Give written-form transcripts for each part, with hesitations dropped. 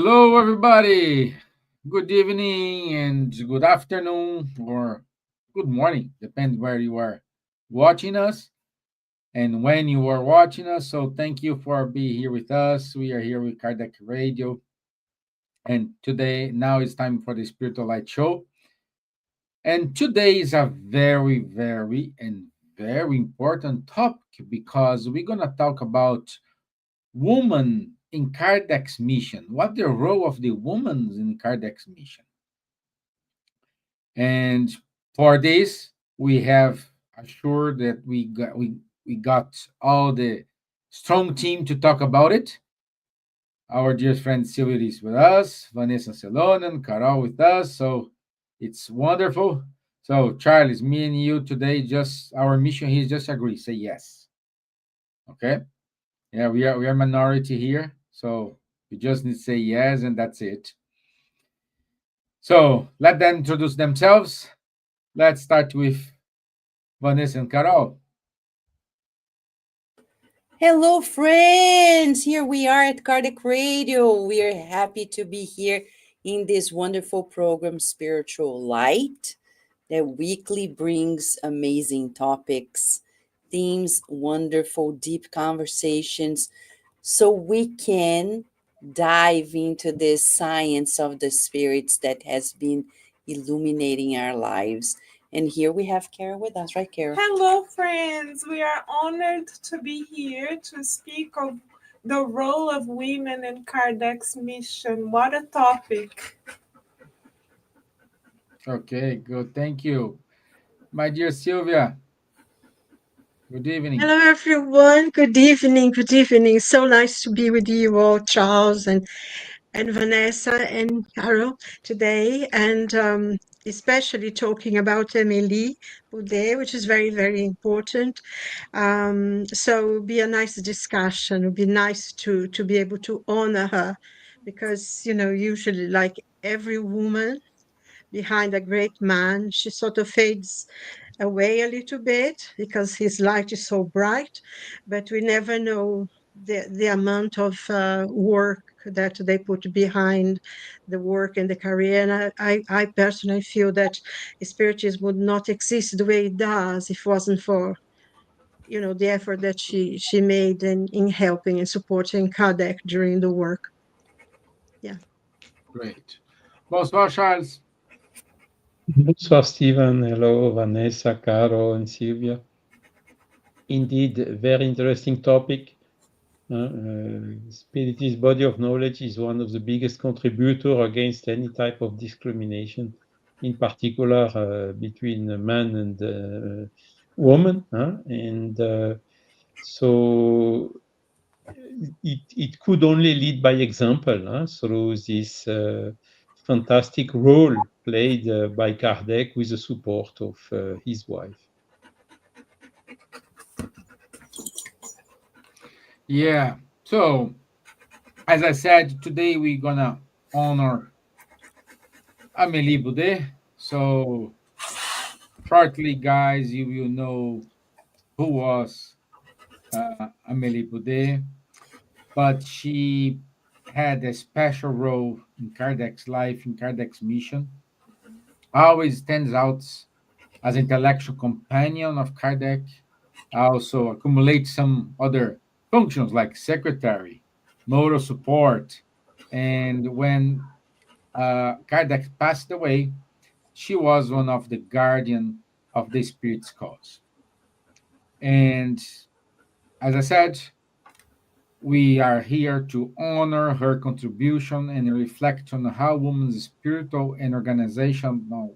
Hello, everybody. Good evening and good afternoon or good morning, depends where you are watching us and when you are watching us. So, thank you for being here with us. We are here with Kardec Radio, and today, now it's time for the Spiritual Light Show. And today is a very important topic because we're going to talk about woman in Kardec's mission. What the role of the woman in Kardec's mission? And for this, we have assured that we got all the strong team to talk about it. Our dear friend Silvia is with us, Vanessa Celonen, Carol with us. So it's wonderful. So Charles, me and you today, just our mission here is just agree, say yes. Okay. Yeah, we are minority here, so you just need to say yes, and that's it. So let them introduce themselves. Let's start with Vanessa and Carol. Hello, friends. Here we are at Kardec Radio. We are happy to be here in this wonderful program, Spiritual Light, that weekly brings amazing topics, themes, wonderful, deep conversations, so we can dive into this science of the spirits that has been illuminating our lives. And here we have Carol with us, right, Carol? Hello, friends. We are honored to be here to speak of the role of women in Kardec's mission. What a topic. Okay, good. Thank you. My dear Silvia, good evening. Hello, everyone. Good evening. Good evening. So nice to be with you all, Charles and Vanessa and Carol today, and especially talking about Emily Boudet, which is very, very important. So it would be a nice discussion. It would be nice to be able to honor her because, usually like every woman behind a great man, she sort of fades away a little bit because his light is so bright, but we never know the amount of work that they put behind the work and the career. And I personally feel that spiritism would not exist the way it does if it wasn't for the effort that she made in helping and supporting Kardec during the work. Yeah. Great. Bonsoir, Charles. Bonsoir, Stevan. Hello, Vanessa, Caro, and Silvia. Indeed, a very interesting topic. Spiritist body of knowledge is one of the biggest contributors against any type of discrimination, in particular between man and woman. And so it could only lead by example through this fantastic role played by Kardec with the support of his wife. Yeah. So, as I said, today we're gonna honor Amélie Boudet. So, shortly, guys, you will know who was Amélie Boudet, but she had a special role in Kardec's life, in Kardec's mission. Always stands out as intellectual companion of Kardec. Also accumulates some other functions like secretary, moral support, and when Kardec passed away, she was one of the guardian of the spirit's cause. And as I said, we are here to honor her contribution and reflect on how women's spiritual and organizational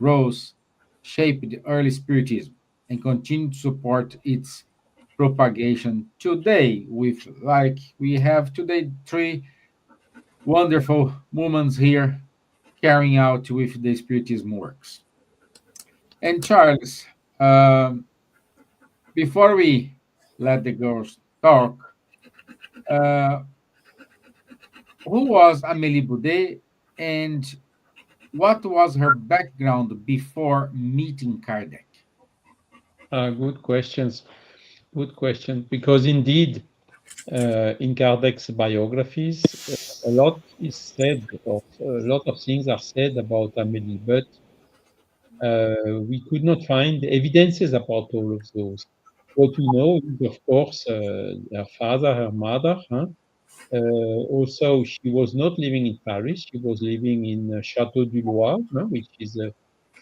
roles shaped the early Spiritism and continue to support its propagation today. With like we have today three wonderful women here carrying out with the Spiritism works. And Charles, before we let the girls talk, uh, who was Amélie Boudet and what was her background before meeting Kardec? Good questions. Good question. Because indeed, in Kardec's biographies, a lot is said, a lot of things are said about Amélie, but we could not find evidences about all of those. What we know is, of course, her father, her mother. Also, she was not living in Paris. She was living in Château du Loir, which is a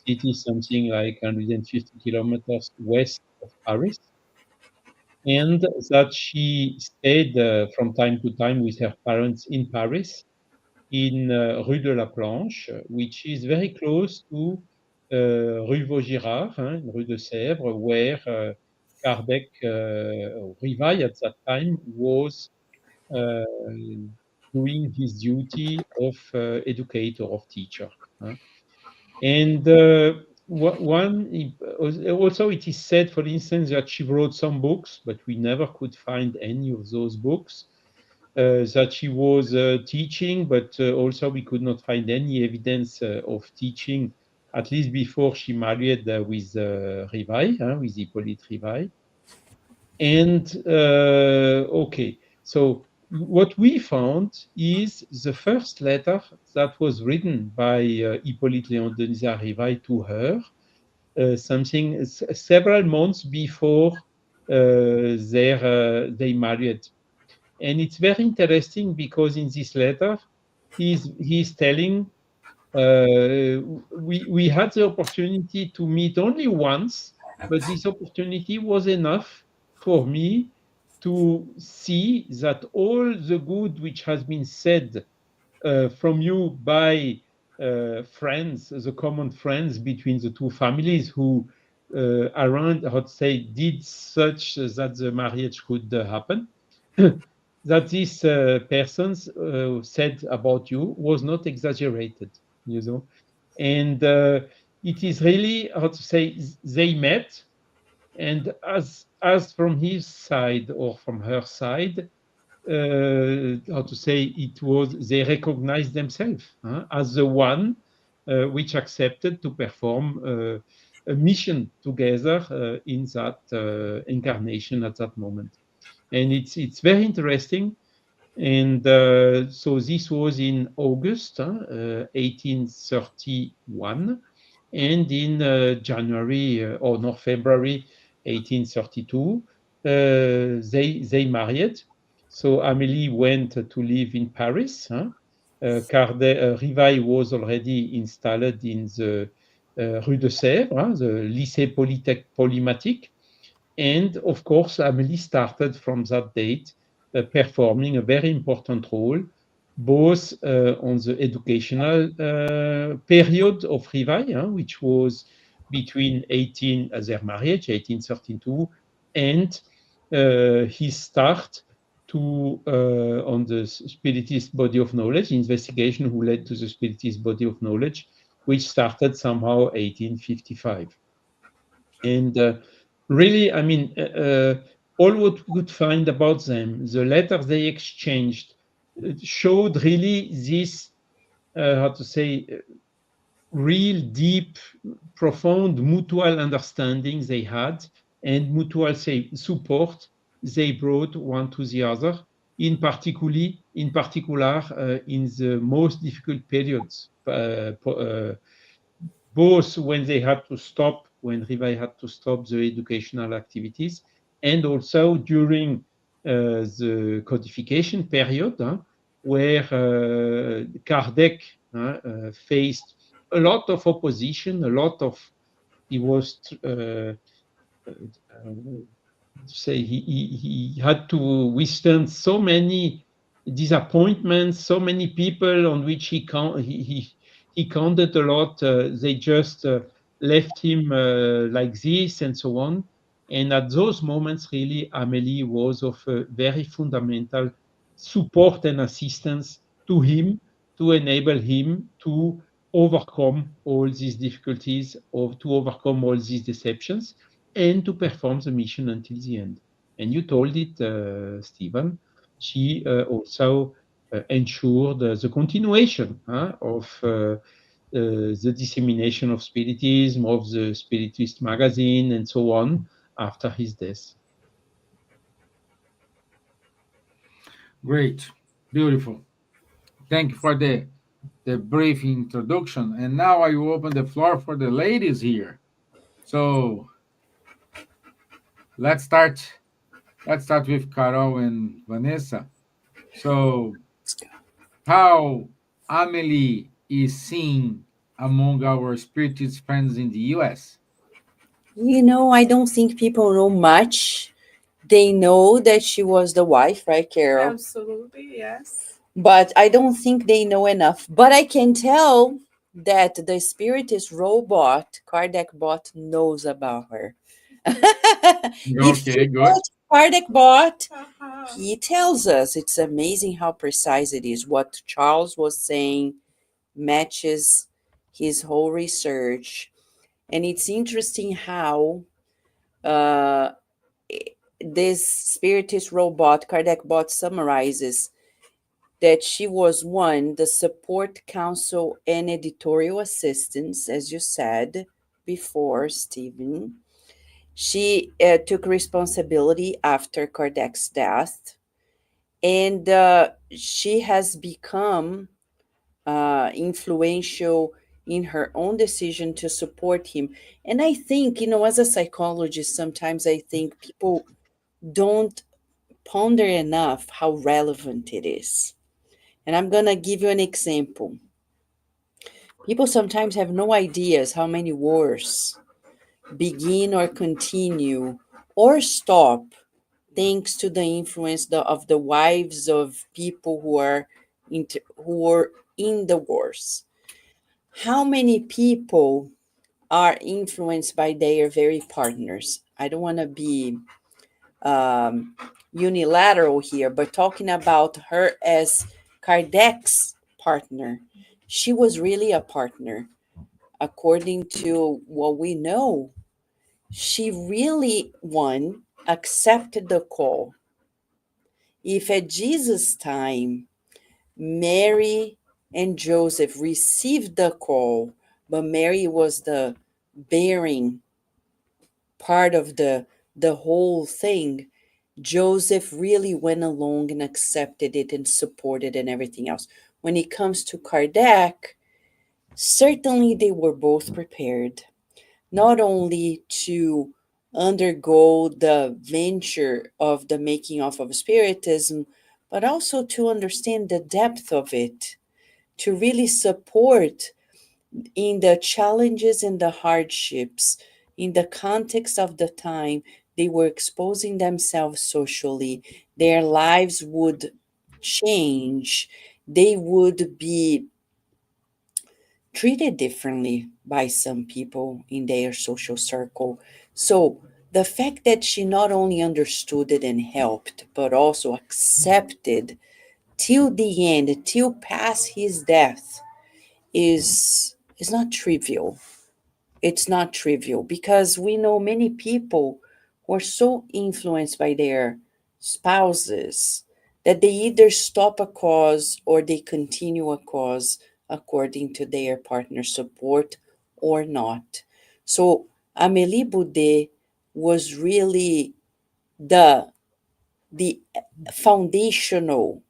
city something like 150 kilometers west of Paris. And that she stayed from time to time with her parents in Paris, in Rue de la Planche, which is very close to Rue Vaugirard, Rue de Sèvres, where Kardec, Rivail at that time, was doing his duty of educator, of teacher. And also it is said, for instance, that she wrote some books, but we never could find any of those books. That she was teaching, but also we could not find any evidence of teaching, at least before she married with Rivail, with Hippolyte Rivail. And okay, so what we found is the first letter that was written by Hippolyte Léon Denisard Rivail to her, several months before they married. And it's very interesting because in this letter, he's telling, we had the opportunity to meet only once, but this opportunity was enough for me to see that all the good which has been said from you by friends, the common friends between the two families who around, how to say, did such that the marriage could happen, that these persons said about you was not exaggerated, you know. And it is really, how to say, they met, and as from his side or from her side, how to say, it was, they recognized themselves as the one which accepted to perform a mission together in that incarnation at that moment. And it's very interesting. And so this was in August 1831, and in January or no, February 1832, they married. So Amélie went to live in Paris. Rivail was already installed in the Rue de Sèvres, the Lycée Polymatique. And of course, Amélie started from that date performing a very important role, both on the educational period of Rivail, which was between their marriage, 1832, and his start to on the Spiritist body of knowledge, investigation who led to the Spiritist body of knowledge, which started somehow 1855. And really, I mean, all what we could find about them, the letters they exchanged, showed really this, how to say, real deep, profound mutual understanding they had, and mutual support they brought one to the other, in particular in the most difficult periods, both when they had to stop, when Rivail had to stop the educational activities, and also during the codification period, where Kardec faced a lot of opposition, he was say he had to withstand so many disappointments, so many people on which he counted a lot. They just left him like this and so on. And at those moments, really, Amélie was of very fundamental support and assistance to him to enable him to overcome all these difficulties, or to overcome all these deceptions, and to perform the mission until the end. And you told it, Stevan. She also ensured the continuation of the dissemination of Spiritism, of the Spiritist magazine, and so on after his death. Great. Beautiful. Thank you for the brief introduction. And now I will open the floor for the ladies here. So let's start. Let's start with Carol and Vanessa. So how Amelie is seen among our spiritist friends in the US? I don't think people know much. They know that she was the wife, right, Carol? Absolutely, yes. But I don't think they know enough. But I can tell that the spiritist robot, Kardec bot, knows about her. If you Okay, go good. to Kardec bot, Uh-huh. he tells us. It's amazing how precise it is. What Charles was saying matches his whole research. And it's interesting how uh, this spiritist robot, Kardec bot, summarizes that she was one, the support council and editorial assistants, as you said before, Stephen. She took responsibility after Kardec's death, and she has become influential in her own decision to support him. And I think, as a psychologist, sometimes I think people don't ponder enough how relevant it is. And I'm going to give you an example. People sometimes have no ideas how many wars begin or continue or stop thanks to the influence of the wives of people who are in the wars. How many people are influenced by their very partners? I don't want to be unilateral here, but talking about her as Kardec's partner, she was really a partner. According to what we know, she really, one, accepted the call. If at Jesus' time, Mary and Joseph received the call, but Mary was the bearing part of the whole thing, Joseph really went along and accepted it and supported and everything else. When it comes to Kardec, certainly they were both prepared, not only to undergo the venture of the making of Spiritism, but also to understand the depth of it, to really support in the challenges and the hardships, in the context of the time. They were exposing themselves socially. Their lives would change. They would be treated differently by some people in their social circle. So the fact that she not only understood it and helped, but also accepted till the end, till past his death, is not trivial. It's not trivial because we know many people who are so influenced by their spouses that they either stop a cause or they continue a cause according to their partner's support or not. So Amélie Boudet was really the foundational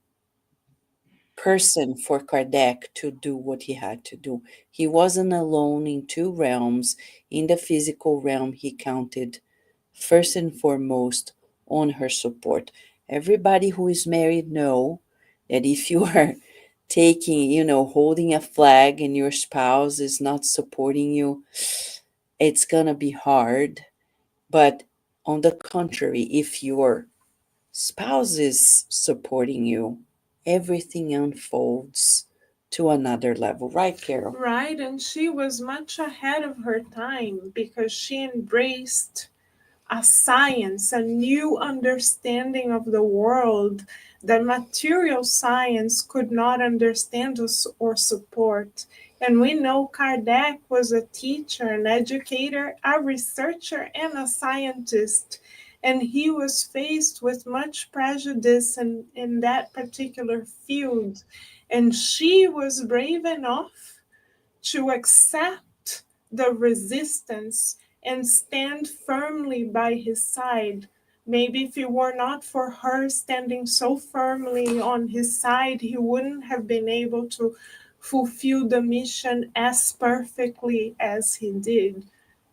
person for Kardec to do what he had to do. He wasn't alone in two realms. In the physical realm, he counted first and foremost on her support. Everybody who is married know that if you are taking, holding a flag and your spouse is not supporting you, it's gonna be hard. But on the contrary, if your spouse is supporting you, everything unfolds to another level, right, Carol? Right, and she was much ahead of her time because she embraced a science, a new understanding of the world that material science could not understand or support. And we know Kardec was a teacher, an educator, a researcher, and a scientist. And he was faced with much prejudice in that particular field. And she was brave enough to accept the resistance and stand firmly by his side Maybe if it were not for her standing so firmly on his side, he wouldn't have been able to fulfill the mission as perfectly as he did.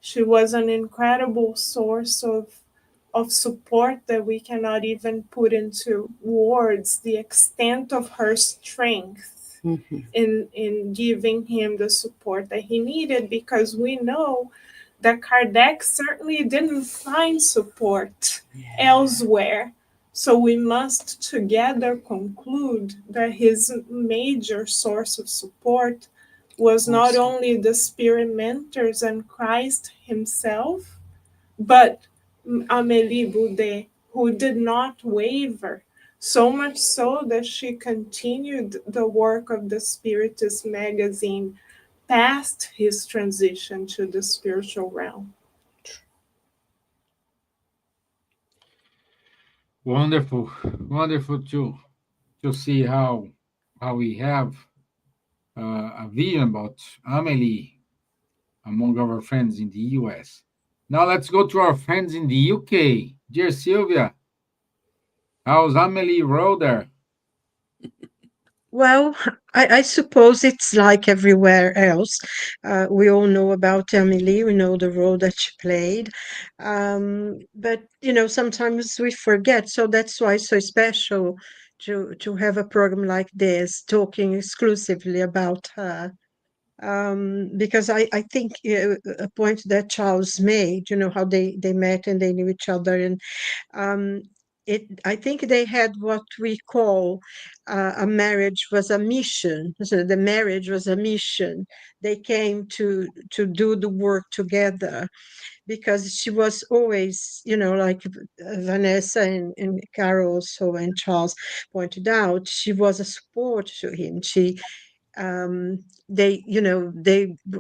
She was an incredible source of support that we cannot even put into words, the extent of her strength Mhm. in giving him the support that he needed, because we know that Kardec certainly didn't find support elsewhere. So we must together conclude that his major source of support was not Also. only the spirit mentors and Christ himself, but Amélie Boudet, who did not waver, so much so that she continued the work of the Spiritist magazine past his transition to the spiritual realm. Wonderful, wonderful to see how we have a vision about Amelie among our friends in the US. Now let's go to our friends in the UK. Dear Silvia, how's Amelie Roder? Well, I suppose it's like everywhere else. We all know about Emily, we know the role that she played. But, sometimes we forget. So that's why it's so special to have a program like this, talking exclusively about her. Because I think a point that Charles made, how they met and they knew each other, and um, I think they had what we call a marriage was a mission. So the marriage was a mission. They came to do the work together because she was always, like Vanessa and Carol also and Charles pointed out, she was a support to him. Um, they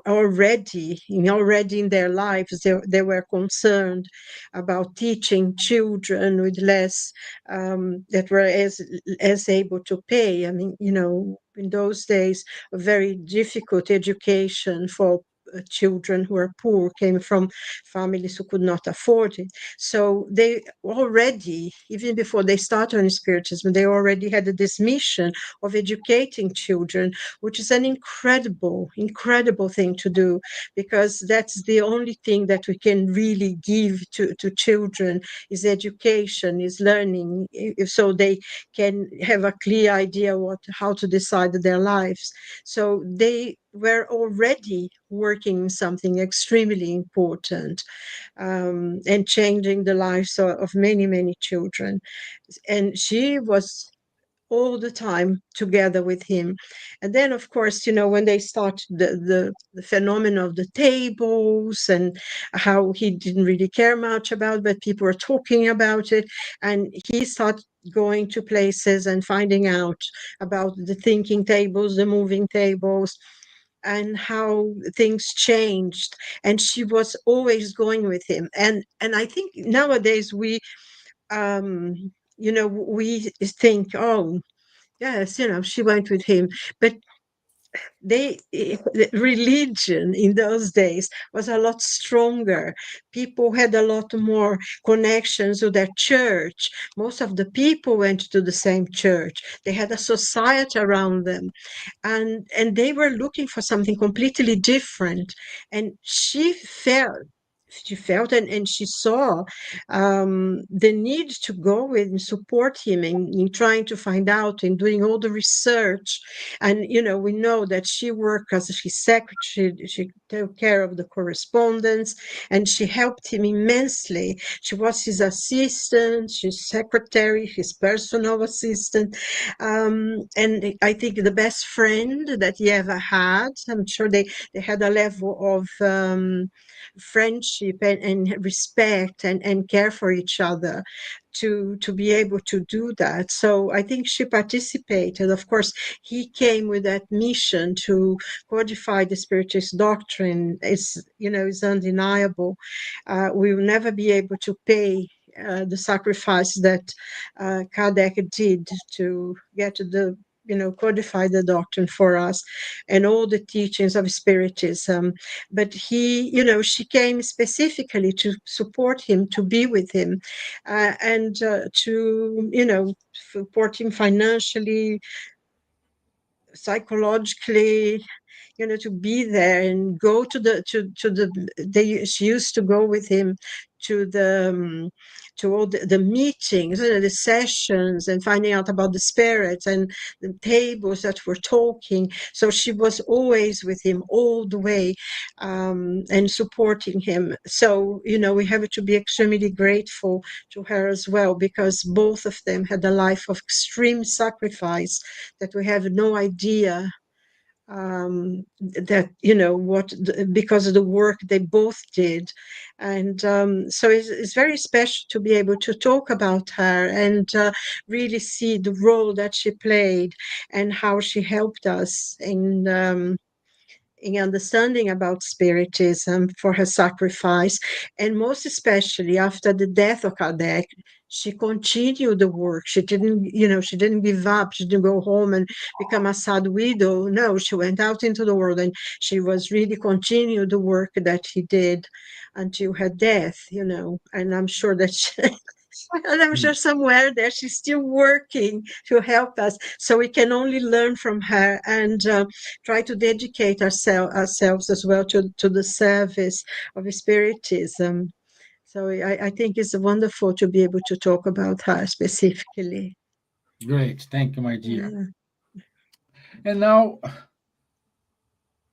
already in their lives they were concerned about teaching children with less that were as able to pay. I mean, in those days a very difficult education for children who were poor, came from families who could not afford it. So they already, even before they started on spiritism, they already had this mission of educating children, which is an incredible thing to do, because that's the only thing that we can really give to children is education, is learning, so they can have a clear idea how to decide their lives. So they were already working something extremely important, and changing the lives of many children. And she was all the time together with him. And then, of course, when they started the phenomenon of the tables and how he didn't really care much about, but people were talking about it, and he started going to places and finding out about the thinking tables, the moving tables, and how things changed. And she was always going with him. And I think nowadays um we think, oh, yes, she went with him. But the religion in those days was a lot stronger. People had a lot more connections with their church. Most of the people went to the same church. They had a society around them, and they were looking for something completely different. And she felt and she saw the need to go and support him in trying to find out and doing all the research. And we know that she worked as his secretary. She took care of the correspondence, and she helped him immensely. She was his assistant, his secretary, his personal assistant, and I think the best friend that he ever had. I'm sure they had a level of friendship and respect and care for each other to be able to do that. So I think she participated. Of course, he came with that mission to codify the spiritist doctrine. Is undeniable. We will never be able to pay the sacrifice that Kardec did to get to the codified the doctrine for us and all the teachings of Spiritism. But she came specifically to support him, to be with him, and to, support him financially, psychologically, to be there and go to the she used to go with him to to all the meetings, the sessions, and finding out about the spirits and the tables that were talking. So she was always with him all the way, and supporting him. So we have to be extremely grateful to her as well, because both of them had a life of extreme sacrifice that we have no idea, that because of the work they both did. And so it's very special to be able to talk about her and really see the role that she played and how she helped us in understanding about Spiritism, for her sacrifice. And most especially after the death of Kardec, she continued the work. She didn't give up. She didn't go home and become a sad widow. No, she went out into the world and she was really continued the work that he did until her death, and I'm sure that and I'm sure somewhere there she's still working to help us. So we can only learn from her and try to dedicate ourselves as well to the service of Spiritism. So I think it's wonderful to be able to talk about her specifically. Great. Thank you, my dear. Yeah. And now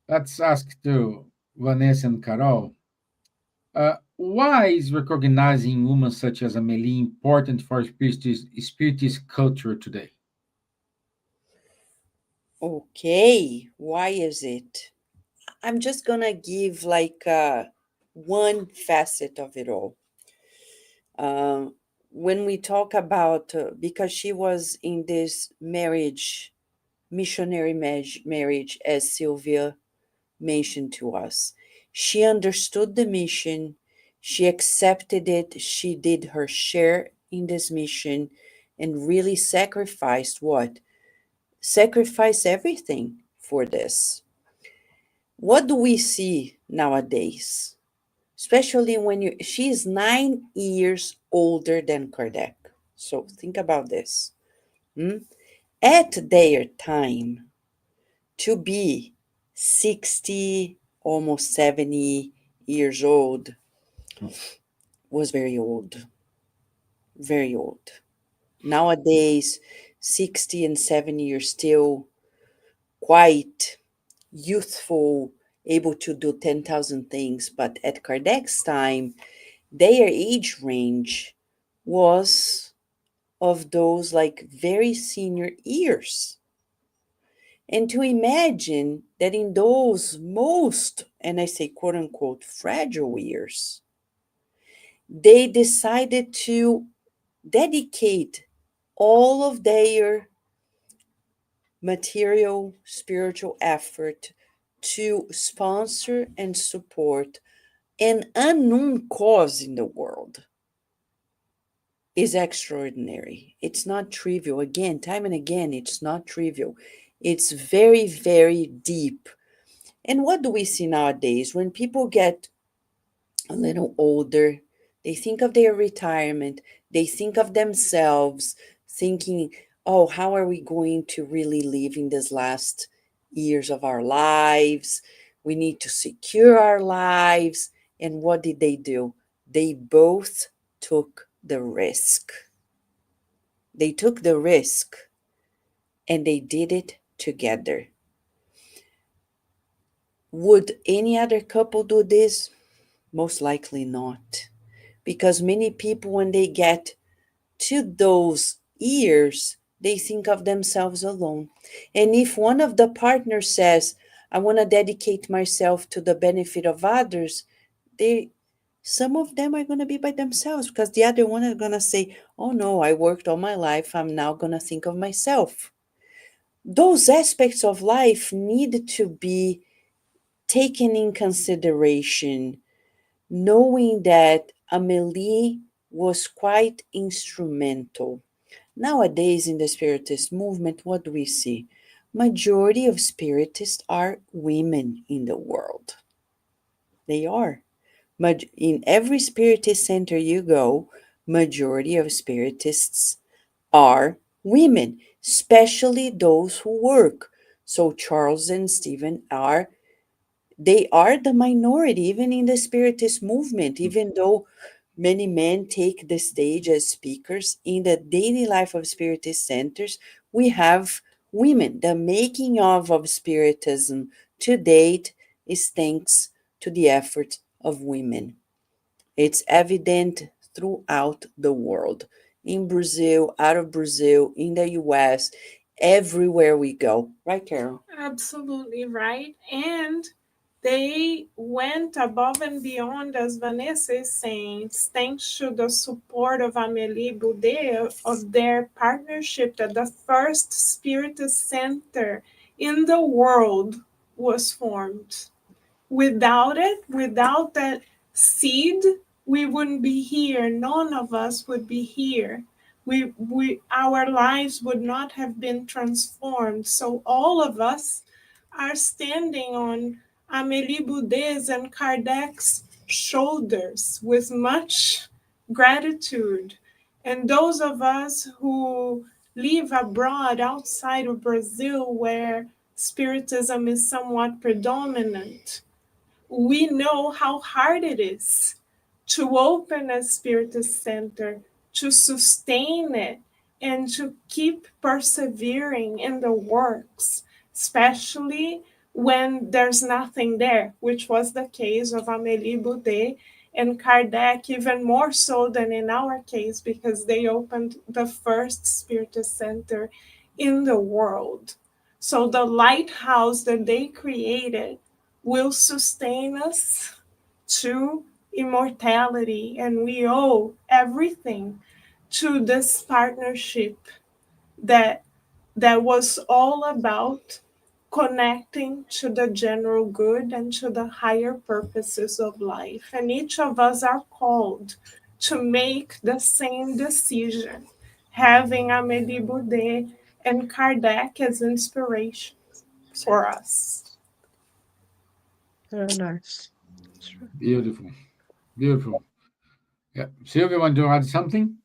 let's ask to Vanessa and Carol. Why is recognizing women such as Amélie important for spiritist culture today? Okay, why is it? I'm just gonna give like one facet of it all. When we talk about, because she was in this marriage, missionary marriage, as Silvia mentioned to us, she understood the mission, she accepted it, she did her share in this mission, and really sacrificed what? Sacrifice everything for this. What do we see nowadays? Especially when she's 9 years older than Kardec. So think about this. At their time, to be 60, almost 70 years old was very old. Very old. Nowadays, 60 and 70 are still quite youthful, able to do 10,000 things. But at Kardec's time, their age range was of those like very senior years. And to imagine that in those most, and I say quote unquote, fragile years, they decided to dedicate all of their material, spiritual effort to sponsor and support an unknown cause in the world is extraordinary. It's not trivial. Again, time and again, it's not trivial. It's very, very deep. And what do we see nowadays? When people get a little older, they think of their retirement, they think of themselves, thinking, oh, how are we going to really live in these last years of our lives? We need to secure our lives. And what did they do? They both took the risk. They took the risk and they did it together. Would any other couple do this? Most likely not. Because many people, when they get to those years, they think of themselves alone. And if one of the partners says, I want to dedicate myself to the benefit of others, some of them are going to be by themselves, because the other one is going to say, oh no, I worked all my life, I'm now going to think of myself. Those aspects of life need to be taken in consideration, knowing that Amélie was quite instrumental. Nowadays, in the Spiritist movement, what do we see? Majority of Spiritists are women in the world. They are. In every Spiritist center you go, majority of Spiritists are women, especially those who work. So Charles and Stevan they are the minority, even in the Spiritist movement, even though many men take the stage as speakers. In the daily life of Spiritist centers, we have women. The making of Spiritism to date is thanks to the effort of women. It's evident throughout the world, in Brazil, out of Brazil, in the US, everywhere we go. Right, Carol? Absolutely right. And they went above and beyond, as Vanessa is saying, thanks to the support of Amélie Boudet, of their partnership, that the first Spiritist center in the world was formed. Without it, without that seed, we wouldn't be here. None of us would be here. Our lives would not have been transformed. So all of us are standing on Amélie Boudet's and Kardec's shoulders with much gratitude. And those of us who live abroad outside of Brazil, where Spiritism is somewhat predominant, we know how hard it is to open a Spiritist center, to sustain it, and to keep persevering in the works, especially when there's nothing there, which was the case of Amélie Boudet and Kardec, even more so than in our case, because they opened the first Spiritist center in the world. So the lighthouse that they created will sustain us to immortality, and we owe everything to this partnership that was all about connecting to the general good and to the higher purposes of life. And each of us are called to make the same decision, having Amélie Boudet and Kardec as inspiration for us. Very nice. Beautiful. Beautiful. Yeah. Silvia, want to add something?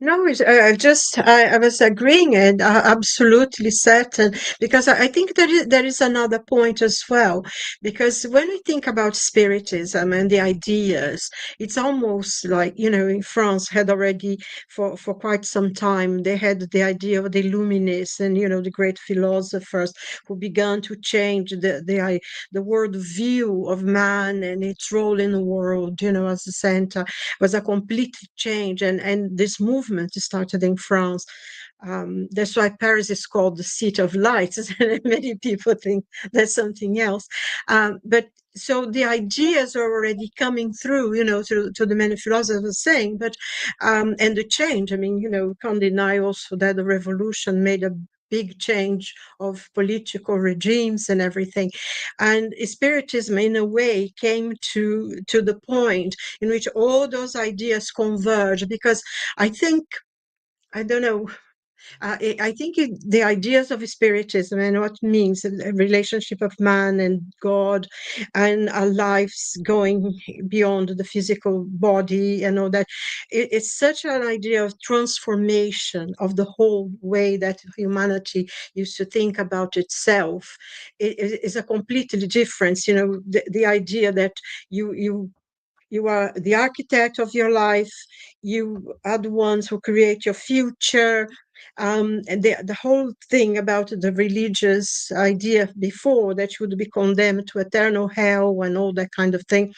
No, I was agreeing and absolutely certain, because I think there is another point as well, because when we think about Spiritism and the ideas, it's almost like, in France had already for quite some time, they had the idea of the Illuminists and, the great philosophers who began to change the world view of man and its role in the world, as a center. Was a complete change, and this movement started in France. That's why Paris is called the City of Lights. Many people think that's something else, but so the ideas are already coming through, to the many philosophers saying, but and the change. I mean, can't deny also that the revolution made a big change of political regimes and everything. And Spiritism, in a way, came to the point in which all those ideas converge, because I think, I don't know, I think the ideas of Spiritism and what it means a relationship of man and God and our lives going beyond the physical body and all that, it's such an idea of transformation of the whole way that humanity used to think about itself. It is a completely different, the idea that you are the architect of your life. You are the ones who create your future. And the whole thing about the religious idea before, that you would be condemned to eternal hell and all that kind of thing.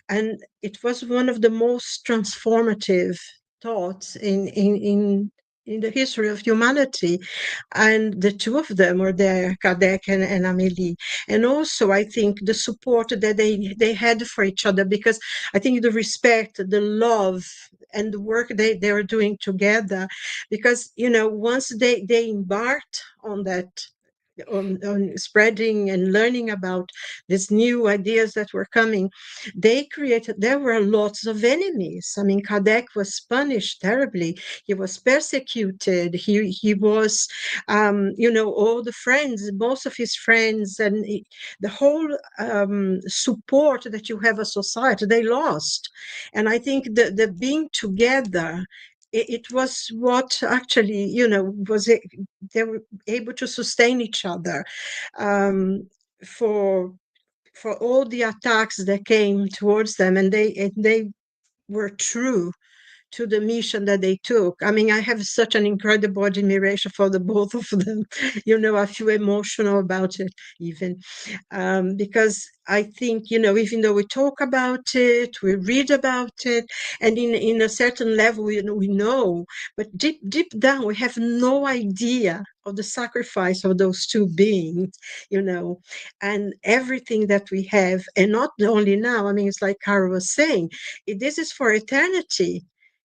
And it was one of the most transformative thoughts in the history of humanity. And the two of them were there, Kardec and Amélie. And also, I think the support that they had for each other, because I think the respect, the love, and the work they were doing together, because, once they embarked on that on spreading and learning about these new ideas that were coming, there were lots of enemies. I mean, Kardec was punished terribly. He was persecuted. He was, all the friends, most of his friends, and the whole support that you have a society, they lost. And I think the being together, it was what actually, they were able to sustain each other um, for all the attacks that came towards them, and they were true to the mission that they took. I mean, I have such an incredible admiration for the both of them. I feel emotional about it even, because I think, even though we talk about it, we read about it, and in a certain level, we know, but deep down, we have no idea of the sacrifice of those two beings, and everything that we have, and not only now. I mean, it's like Carol was saying, this is for eternity.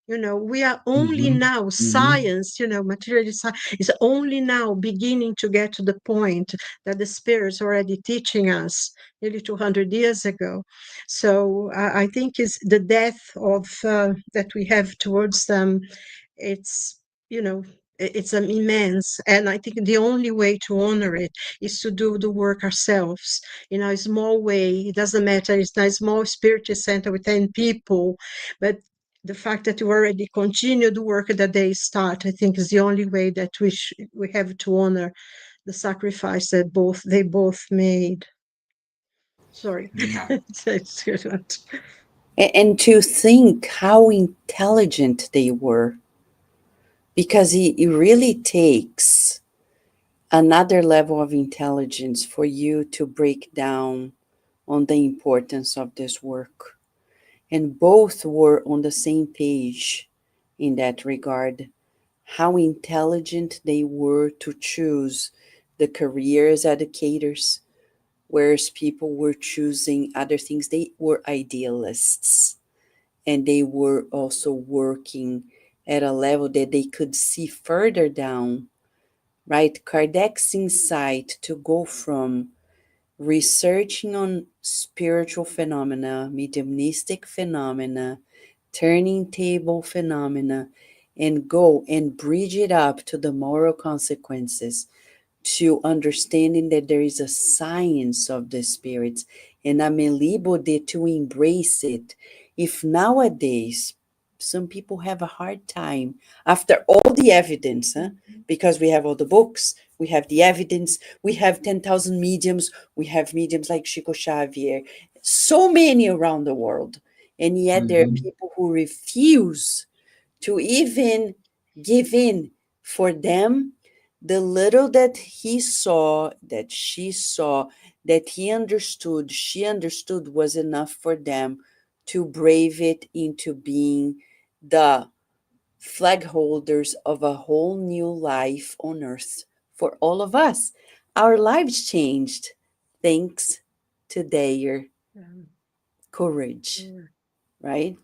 We are only Hmm. now, Hmm. science, material science is only now beginning to get to the point that the spirit's already teaching us nearly 200 years ago. So I think it's the death of that we have towards them. It's, it's immense. And I think the only way to honor it is to do the work ourselves in a small way. It doesn't matter. It's not a small spiritual center with 10 people, but the fact that we already continue the work that they start, I think, is the only way that we have to honor the sacrifice that they both made. Sorry. Yeah. It's good. And to think how intelligent they were, because it really takes another level of intelligence for you to break down on the importance of this work. And both were on the same page in that regard. How intelligent they were to choose the career as educators, whereas people were choosing other things. They were idealists, and they were also working at a level that they could see further down, right? Kardec's insight to go from researching on spiritual phenomena, mediumistic phenomena, turning table phenomena, and go and bridge it up to the moral consequences, to understanding that there is a science of the spirits and a melibode to embrace it. If nowadays some people have a hard time after all the evidence, because we have all the books, we have the evidence, we have 10,000 mediums, we have mediums like Chico Xavier, so many around the world, and yet there are Hmm. people who refuse to even give in. For them, the little that he saw, that she saw, that he understood, she understood, was enough for them to brave it into being the flag holders of a whole new life on earth for all of us. Our lives changed thanks to their courage, Sure. right?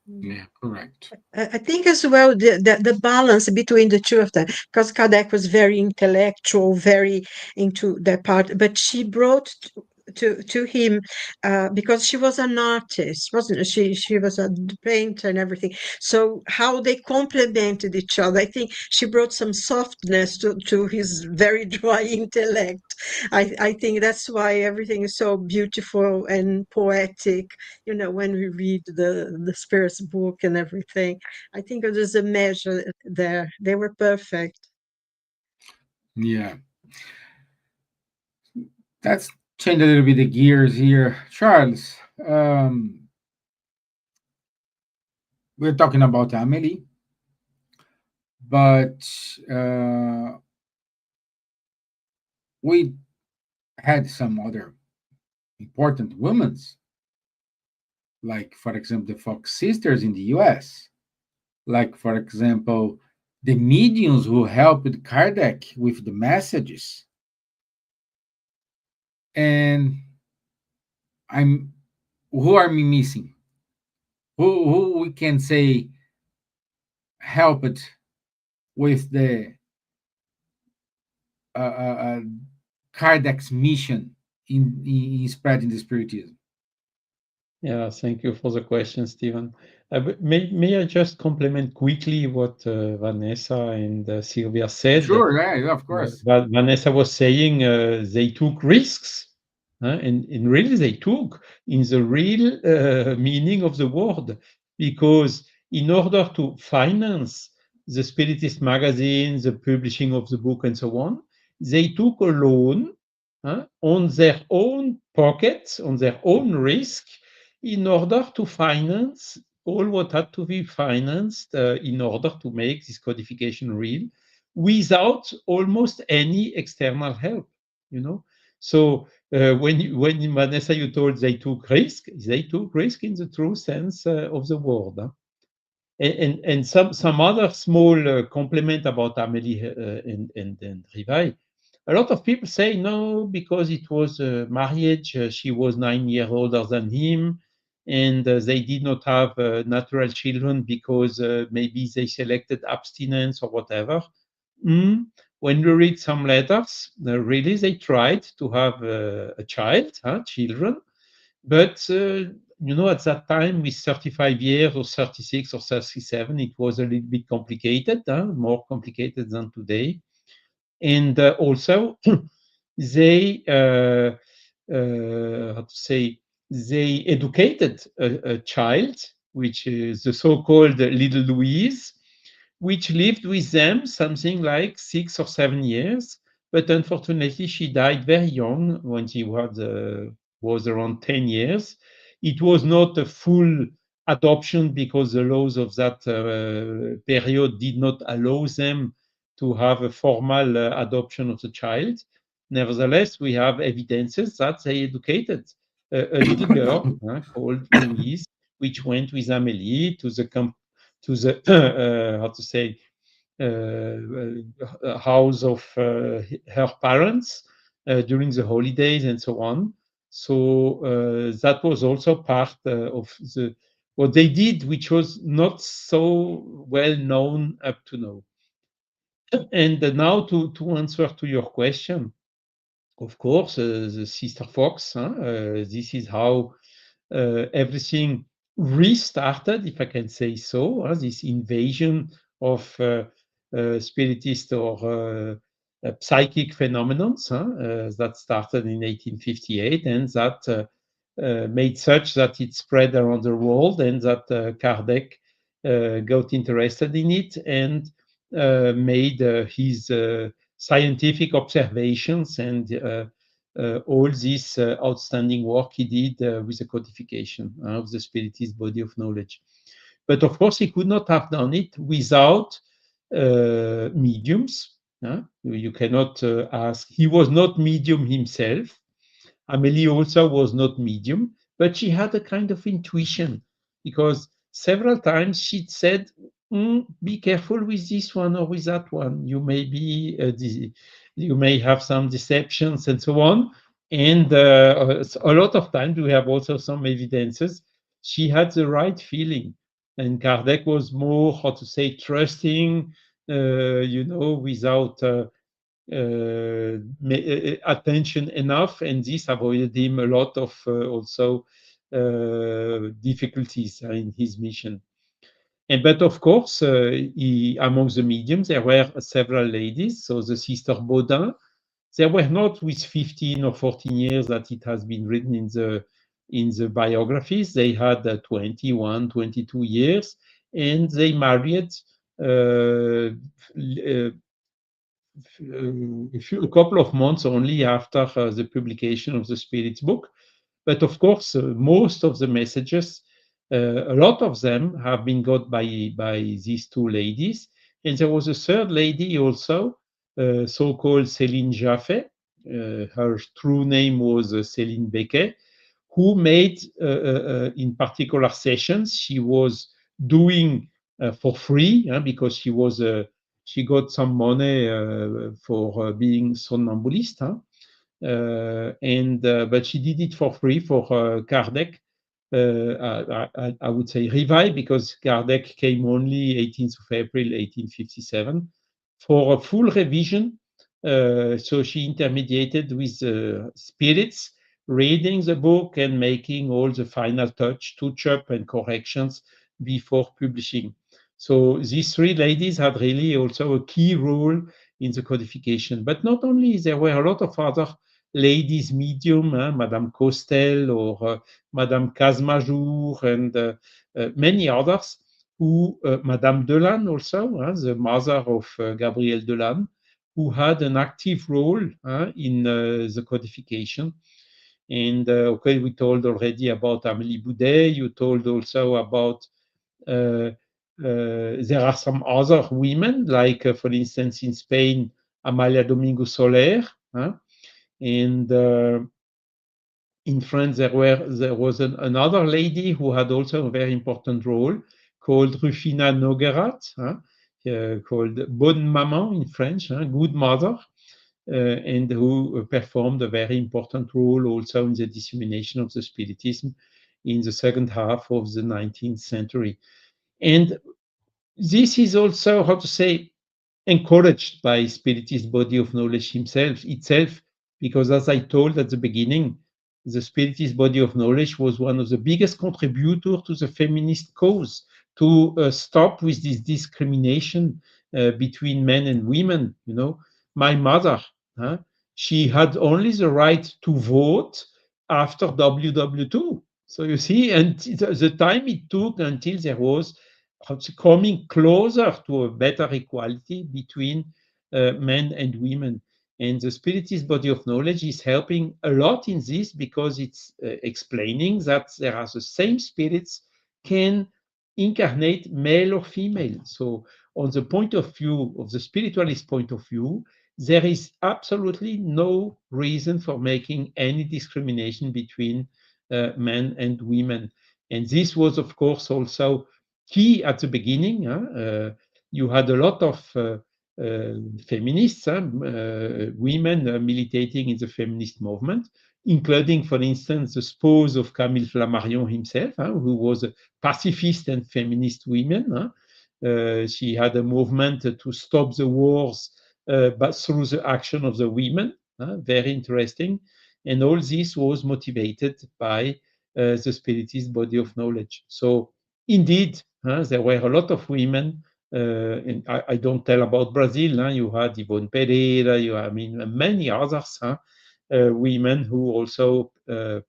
Yeah, correct. I think as well the balance between the two of them, because Kardec was very intellectual, very into that part, but she brought to him, because she was an artist, wasn't she? She was a painter and everything. So how they complemented each other, I think she brought some softness to his very dry intellect. I think that's why everything is so beautiful and poetic, when we read the spirit's book and everything. I think there's a measure there. They were perfect. Yeah. Let's change a little bit the gears here. Charles, we're talking about Amelie, but we had some other important women, like, for example, the Fox sisters in the US, like, for example, the mediums who helped Kardec with the messages. And I'm who are we missing? Who we can say helped with Kardec's mission in spreading the spiritism? Yeah, thank you for the question, Stevan. May I just complement quickly what Vanessa and Silvia said? Sure, yeah, of course. But Vanessa was saying they took risks, and really they took in the real meaning of the word, because in order to finance the Spiritist magazine, the publishing of the book, and so on, they took a loan on their own pockets, on their own risk, in order to finance all what had to be financed in order to make this codification real, without almost any external help, you know. So when Vanessa, you told they took risk in the true sense of the word. And some other small compliment about Amélie and Rivai. A lot of people say no, because it was a marriage. She was 9 years older than him, and they did not have natural children because maybe they selected abstinence or whatever. Mm. When we read some letters, really they tried to have a child, children, but at that time with 35 years or 36 or 37, it was a little bit complicated, more complicated than today. And also, they how to say, they educated a child, which is the so-called little Louise, which lived with them something like 6 or 7 years. But unfortunately, she died very young, when she was around 10 years. It was not a full adoption, because the laws of that period did not allow them to have a formal adoption of the child. Nevertheless, we have evidences that they educated a little girl called Louise, which went with Amélie to the how to say, house of her parents during the holidays and so on. So that was also part of what they did, which was not so well known up to now. And now to answer to your question, of course, the Sister Fox, this is how everything restarted, if I can say so, this invasion of spiritist or psychic phenomenons that started in 1858, and that made such that it spread around the world, and that Kardec got interested in it and made his scientific observations and all this outstanding work he did with the codification of the Spiritist body of knowledge. But of course, he could not have done it without mediums. You cannot ask. He was not medium himself. Amélie also was not medium, but she had a kind of intuition, because several times she said, be careful with this one or with that one. You may be, you may have some deceptions and so on. And a lot of times we have also some evidences. She had the right feeling, and Kardec was more, how to say, trusting, without attention enough, and this avoided him a lot of also difficulties in his mission. But of course, among the mediums, there were several ladies. So the Sister Baudin, they were not with 15 or 14 years that it has been written in the biographies. They had 21, 22 years, and they married a couple of months only after the publication of the Spirit's book. But of course, most of the messages, a lot of them have been got by these two ladies. And there was a third lady also, so-called Céline Jaffé. Her true name was Céline Becquet, who made, in particular sessions, she was doing for free, because she got some money for being somnambulist, but she did it for free for Kardec. I would say Rivai, because Kardec came only 18th of April 1857 for a full revision So she intermediated with spirits, reading the book and making all the final touch-up and corrections before publishing. So these three ladies had really also a key role in the codification. But not only, there were a lot of other ladies medium, Madame Costel or Madame Casmajour and many others, who Madame Delanne also, the mother of Gabriel Delanne, who had an active role in the codification. And okay, we told already about Amélie Boudet. You told also about there are some other women, like for instance in Spain, Amalia Domingo Soler, and in France there was another lady who had also a very important role called Rufina Noguerat, called Bonne Maman in French, good mother, and who performed a very important role also in the dissemination of the Spiritism in the second half of the 19th century. And this is also, how to say, encouraged by Spiritist body of knowledge itself, because as I told at the beginning, the Spiritist body of knowledge was one of the biggest contributors to the feminist cause, to stop with this discrimination between men and women. You know, my mother, she had only the right to vote after WW2. So you see, and the time it took until there was coming closer to a better equality between men and women. And the Spiritist body of knowledge is helping a lot in this, because it's explaining that there are the same spirits can incarnate male or female. So on the point of view of the spiritualist point of view, there is absolutely no reason for making any discrimination between men and women. And this was, of course, also key at the beginning. You had a lot of feminists, women militating in the feminist movement, including, for instance, the spouse of Camille Flammarion himself, who was a pacifist and feminist woman. She had a movement to stop the wars, but through the action of the women. Very interesting. And all this was motivated by the Spiritist body of knowledge. So indeed, there were a lot of women, and I don't tell about Brazil. You had Yvonne Pereira, many others, women who also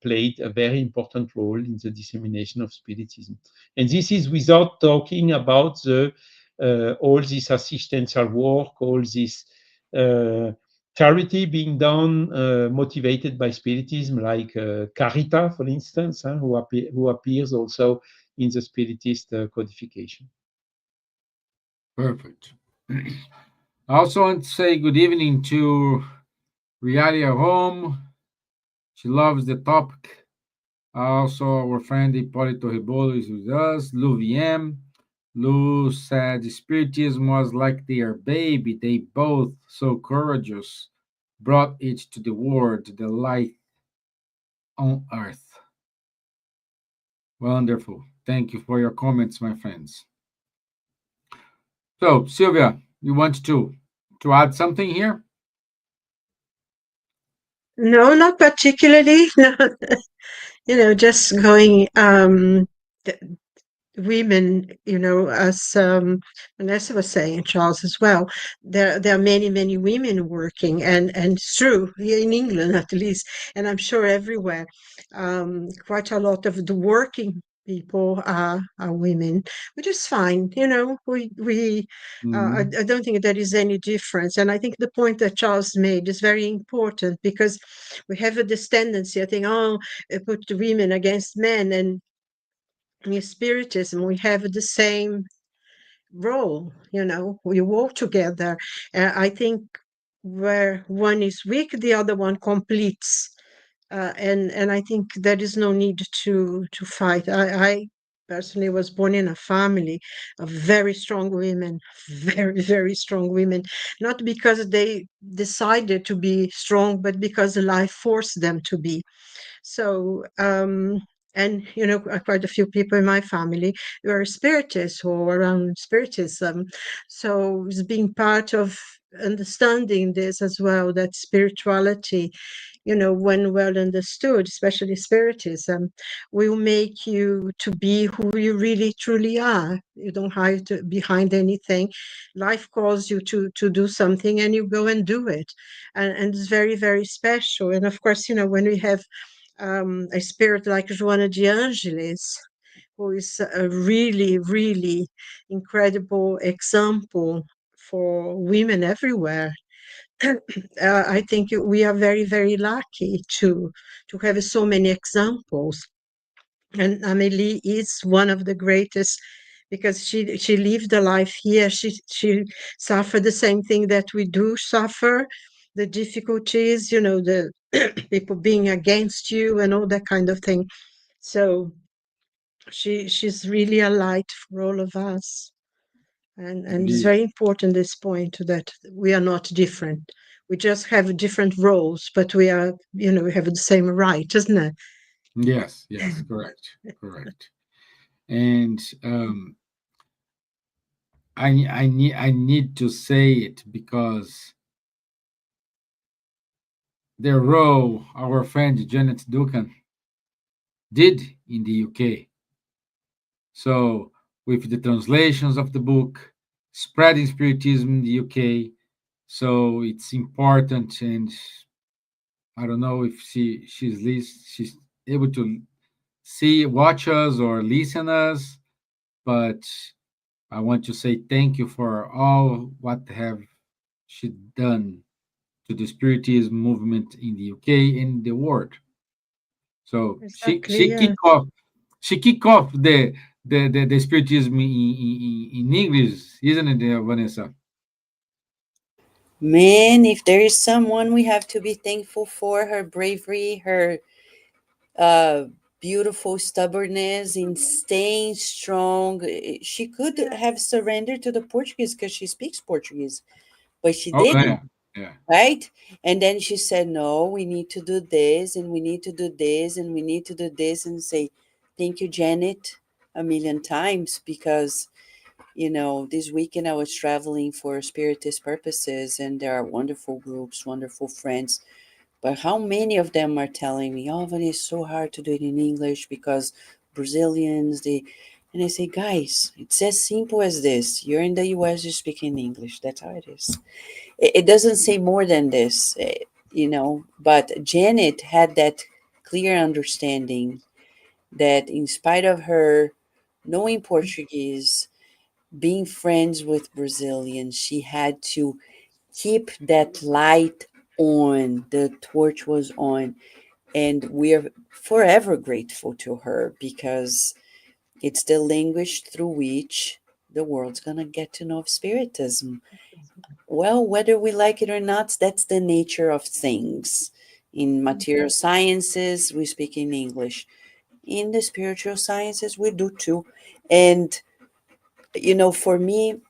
played a very important role in the dissemination of Spiritism. And this is without talking about all this assistential work, all this charity being done, motivated by Spiritism, like Carita, for instance, who appears also in the Spiritist codification. Perfect. I also want to say good evening to Rialia Home. She loves the topic. Also, our friend Hipólito Rebolo is with us. Lou VM. Lou said Spiritism was like their baby. They both, so courageous, brought it to the world, the light on earth. Wonderful. Thank you for your comments, my friends. So, Silvia, you want to add something here? No, not particularly. No. Just going women, as Vanessa was saying, Charles as well, there are many women working, and it's true, here in England at least, and I'm sure everywhere, quite a lot of the working people are women, which is fine. I don't think there is any difference. And I think the point that Charles made is very important, because we have this tendency, I think, put women against men, and in Spiritism, we have the same role, we walk together. I think where one is weak, the other one completes. And I think there is no need to fight. I personally was born in a family of very strong women, very strong women, not because they decided to be strong, but because life forced them to be. So And, quite a few people in my family were spiritists or around spiritism. So it's being part of understanding this as well, that spirituality, when well understood, especially spiritism, will make you to be who you really truly are. You don't hide behind anything. Life calls you to do something and you go and do it. And it's very, very special. And of course, when we have a spirit like Joana de Angelis, who is a really, really incredible example for women everywhere. I think we are very, very lucky to have so many examples. And Amélie is one of the greatest because she lived a life here. She suffered the same thing that we do suffer, the difficulties, the people being against you and all that kind of thing. So she's really a light for all of us. And it's Indeed. very important this point that we are not different. We just have different roles, but we are, we have the same right, isn't it? Yes, yes, correct, correct. And I need to say it because the role our friend Janet Duncan did in the UK. So with the translations of the book, spreading spiritism in the UK. So it's important, and I don't know if she's able to watch us or listen us, but I want to say thank you for all what have she done to the spiritism movement in the UK and the world. So she Exactly, she yeah. kick off she kick off the spiritism in English, isn't it, Vanessa? Man, if there is someone we have to be thankful for, her bravery, her uh, beautiful stubbornness in staying strong. She could have surrendered to the Portuguese because she speaks Portuguese, but she Oh didn't, yeah, yeah. right? And then she said, no, we need to do this, and we need to do this, and we need to do this, and say, thank you, Janet, a million times, because this weekend I was traveling for spiritist purposes, and there are wonderful groups, wonderful friends. But how many of them are telling me, oh, but it's so hard to do it in English because Brazilians, and I say, guys, it's as simple as this. You're in the US, you speak in English. That's how it is. It doesn't say more than this, But Janet had that clear understanding that in spite of her knowing Portuguese, being friends with Brazilians, she had to keep that light on. The torch was on. And we are forever grateful to her because it's the language through which the world's going to get to know Spiritism. Well, whether we like it or not, that's the nature of things. In material sciences, we speak in English. In the spiritual sciences, we do too. And, for me,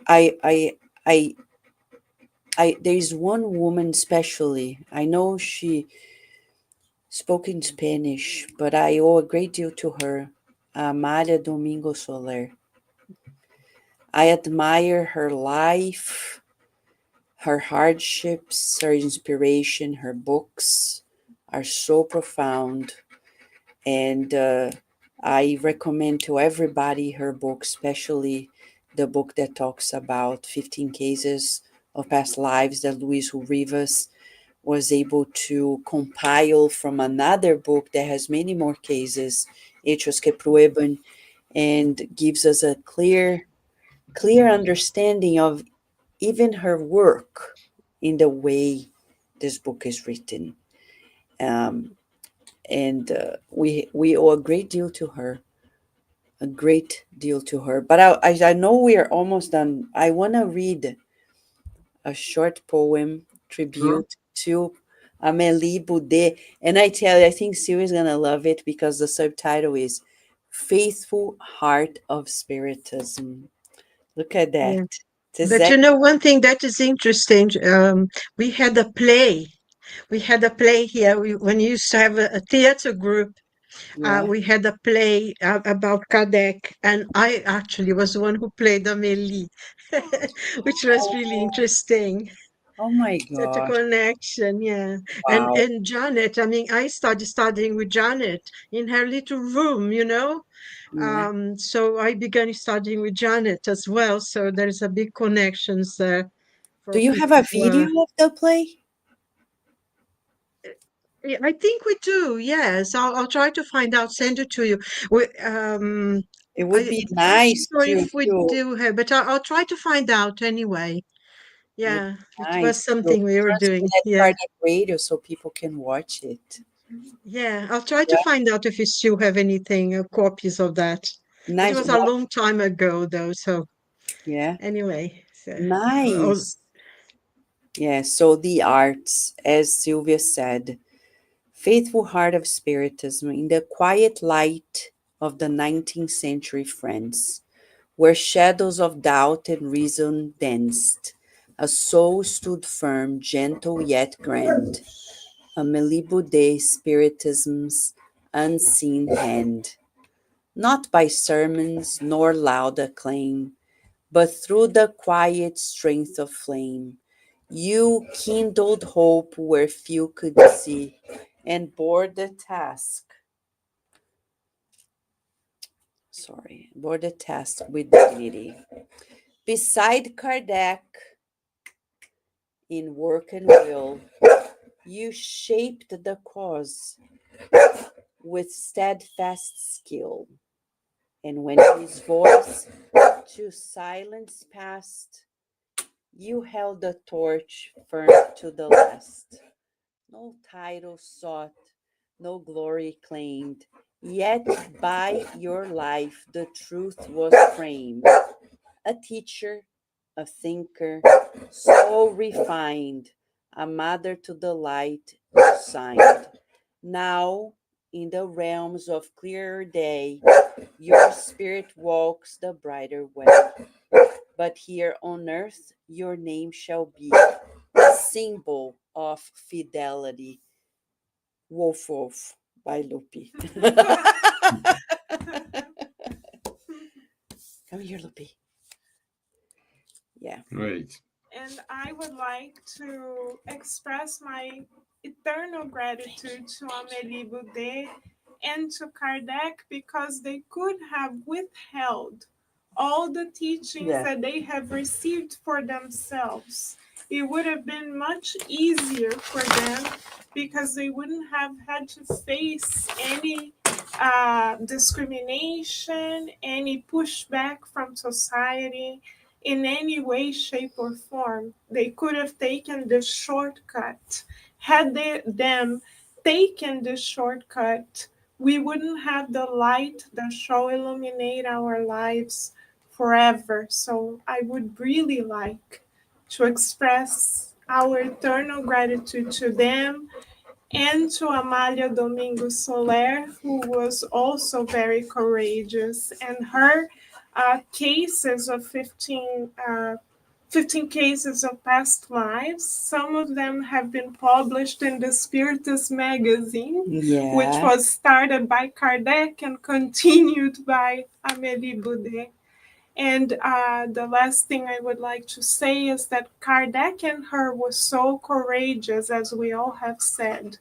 I, I, I, there's one woman especially. I know she spoke in Spanish, but I owe a great deal to her, Amália Domingo Soler. I admire her life, her hardships, her inspiration, her books are so profound. And I recommend to everybody her book, especially the book that talks about 15 cases of past lives that Luis Rivas was able to compile from another book that has many more cases, Hechos que Prueban, and gives us a clear understanding of even her work in the way this book is written. Um, and we owe a great deal to her, a great deal to her. But I know we are almost done. I want to read a short poem Sure. tribute to Amélie Boudet. And I tell you, I think Sylvia's going to love it because the subtitle is Faithful Heart of Spiritism. Look at that. Yeah. It's But exactly. one thing that is interesting, we had a play. We had a play here. When you used to have a theater group, Yeah. We had a play about Kardec, and I actually was the one who played Amélie, which was really Oh, interesting. oh my Such a gosh. connection, yeah. Wow. And Janet, I mean, I started studying with Janet in her little room, you know. Yeah. So I began studying with Janet as well. So there's a big connections there Do for you have people a who video are. of the play? Yeah, I think we do. Yes, I'll try to find out, send it to you. We, It would I'm be not nice sure to if we to do have, but I'll try to find out anyway. it would Yeah, be it nice was to something we were transmit doing. at Yeah, Cardiac Radio so people can watch it. yeah. I'll try to Yeah. find out if we still have anything, copies of that. It Nice. was a What? long time ago, though. So Yeah. anyway, so oh, Nice. Yeah. So the arts, as Silvia said, faithful heart of Spiritism in the quiet light of the 19th century France, where shadows of doubt and reason danced, a soul stood firm, gentle yet grand, a Malibu de Spiritism's unseen hand, not by sermons nor loud acclaim, but through the quiet strength of flame. You kindled hope where few could see, and bore the task with dignity. Beside Kardec, in work and will, you shaped the cause with steadfast skill. And when his voice to silence passed, you held the torch firm to the last. No title sought, no glory claimed, yet by your life the truth was framed. A teacher, a thinker, so refined, a mother to the light signed. Now, in the realms of clearer day, your spirit walks the brighter way. But here on earth, your name shall be a symbol of fidelity. Wolf Wolf by Lupi. Come here, Lupi. Yeah. Great. And I would like to express my eternal gratitude to Amélie Boudet and to Kardec because they could have withheld all the teachings Yeah. that they have received for themselves. It would have been much easier for them because they wouldn't have had to face any discrimination, any pushback from society in any way, shape, or form. They could have taken the shortcut. Had them taken the shortcut, we wouldn't have the light that shall illuminate our lives forever. So I would really like to express our eternal gratitude to them and to Amalia Domingos Soler, who was also very courageous. And her cases of 15 cases of past lives, some of them have been published in the Spiritus magazine, which Yeah. was started by Kardec and continued by Amélie Boudet. And the last thing I would like to say is that Kardec and her were so courageous, as we all have said,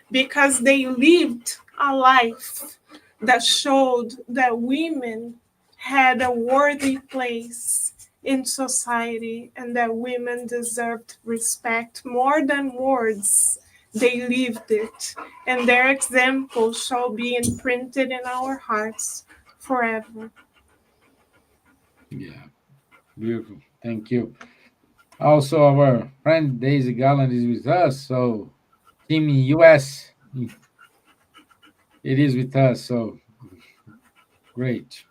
because they lived a life that showed that women had a worthy place in society and that women deserved respect more than words. They lived it, and their example shall be imprinted in our hearts forever. Yeah. Beautiful. Thank you. Also, our friend Daisy Garland is with us. So, Team US, it is with us. So, great.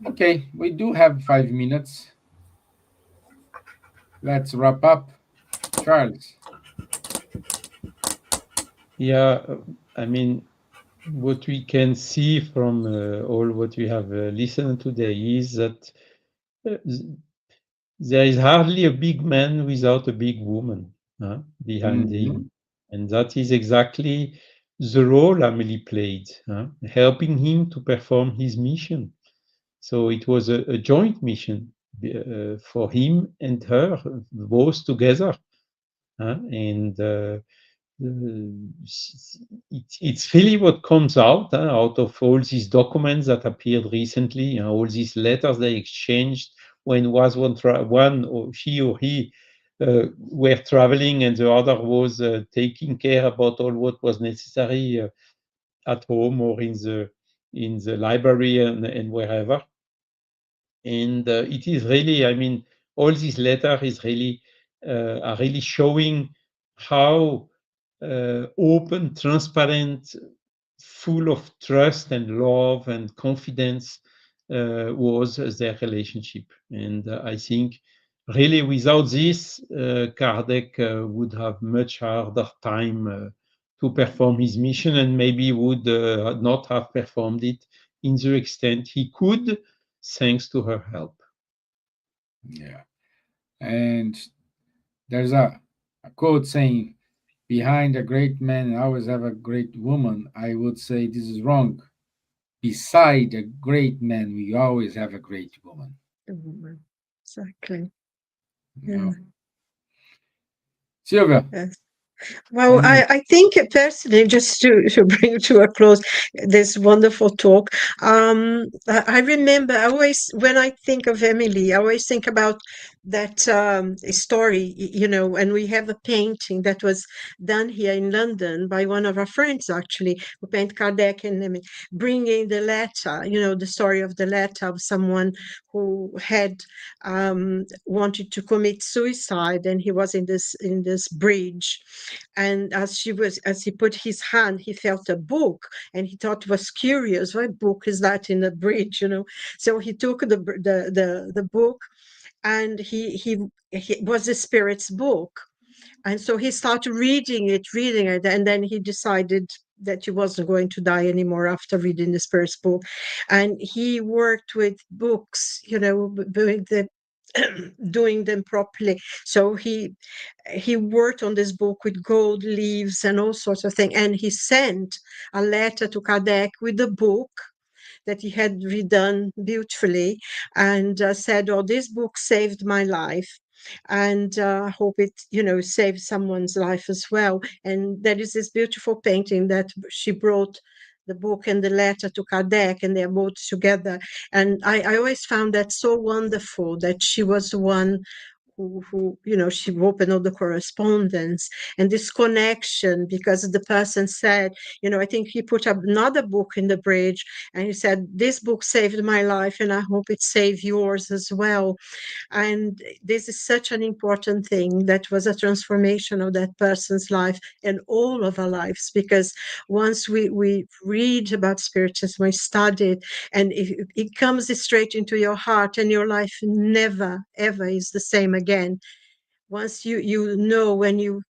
Okay, we do have 5 minutes. Let's wrap up. Charles. Yeah, I mean, what we can see from all what we have listened today is that there is hardly a big man without a big woman behind Mhm. him. And that is exactly the role Amélie played, helping him to perform his mission. So it was a joint mission for him and her, both together. And it's really what comes out of all these documents that appeared recently, all these letters they exchanged when was one or she or he were traveling and the other was taking care about all what was necessary at home or in the library and wherever. And it is really, I mean, all these letters is really are really showing how open, transparent, full of trust and love and confidence was their relationship. And I think really without this, Kardec would have much harder time to perform his mission and maybe would not have performed it in the extent he could, thanks to her help. Yeah. And there's a quote saying, behind a great man, always have a great woman. I would say this is wrong. Beside a great man, we always have a great woman. Exactly. You Yeah. know? Silvia. Yes. Well, I think personally, just to bring to a close this wonderful talk, I remember always when I think of Emily, I always think about that story, and we have a painting that was done here in London by one of our friends, actually, who paint Kardec and Emily, bringing the letter, the story of the letter of someone who had wanted to commit suicide, and he was in this bridge. And as he put his hand, he felt a book, and he thought it was curious. What book is that in the bridge? So he took the book, and he was the spirit's book, and so he started reading it, and then he decided that he wasn't going to die anymore after reading the spirit's book. And he worked with books, doing them properly. So he worked on this book with gold leaves and all sorts of things, and he sent a letter to Kardec with the book that he had redone beautifully, and said, "Oh, this book saved my life, and I hope it, saves someone's life as well." And there is this beautiful painting that she brought the book and the letter to Kardec, and they're both together. And I always found that so wonderful that she was the one who she opened all the correspondence and this connection, because the person said, I think he put up another book in the bridge, and he said, "This book saved my life, and I hope it saved yours as well." And this is such an important thing. That was a transformation of that person's life and all of our lives, because once we read about spiritism, we study it, and it comes straight into your heart, and your life never, ever is the same again. Once when you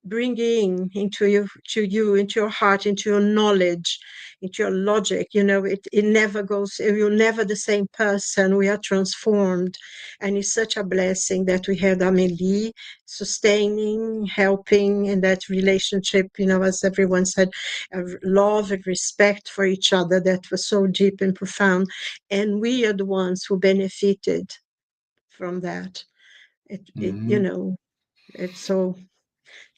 bring into your heart, into your knowledge, into your logic, it never goes, you're never the same person. We are transformed, and it's such a blessing that we had Amélie sustaining, helping in that relationship, as everyone said, love and respect for each other that was so deep and profound, and we are the ones who benefited from that. It's so,